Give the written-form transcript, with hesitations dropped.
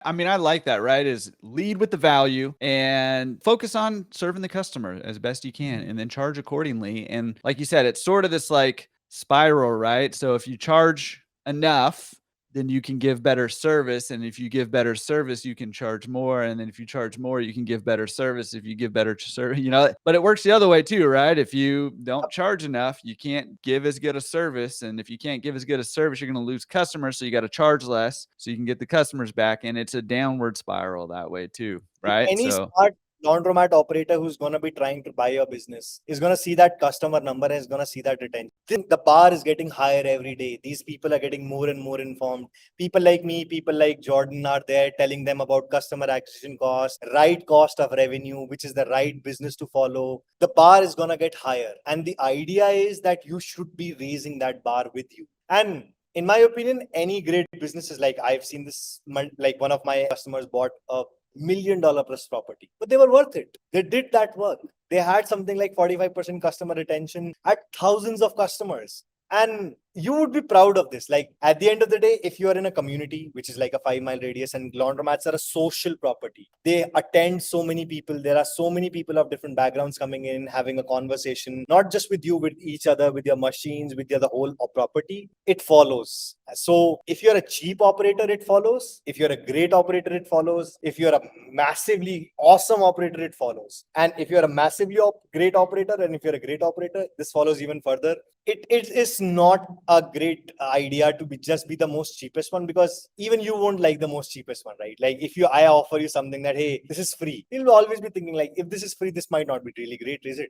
I mean, I like that, right? Is lead with the value and focus on serving the customer as best you can and then charge accordingly. And like you said, it's sort of this like spiral, right? So if you charge enough, then you can give better service. And if you give better service, you can charge more. And then if you charge more, you can give better service. If you give better service, but it works the other way too, right? If you don't charge enough, you can't give as good a service. And if you can't give as good a service, you're going to lose customers. So you got to charge less so you can get the customers back. And it's a downward spiral that way too, right? Any So smart laundromat operator who's going to be trying to buy your business is going to see that customer number and is going to see that retention. The bar is getting higher every day. These people are getting more and more informed. People like me, people like Jordan are there telling them about customer acquisition cost, right cost of revenue, which is the right business to follow. The bar is going to get higher. And the idea is that you should be raising that bar with you. And in my opinion, any great business is like, I've seen this, like one of my customers bought a $1 million plus property, but they were worth it. They did that work. They had something like 45% customer retention at thousands of customers. And you would be proud of this. Like at the end of the day, if you are in a community, which is like a 5 mile radius, and laundromats are a social property, they attend so many people. There are so many people of different backgrounds coming in, having a conversation, not just with you, with each other, with your machines, with the whole property. It follows. So if you're a cheap operator, it follows. If you're a great operator, it follows. If you're a massively awesome operator, it follows. And if you're a massively great operator, and if you're a great operator, this follows even further. It is not a great idea to just be the most cheapest one, because even you won't like the most cheapest one, right? Like if I offer you something that, hey, this is free, you'll always be thinking like, if this is free, this might not be really great, is it?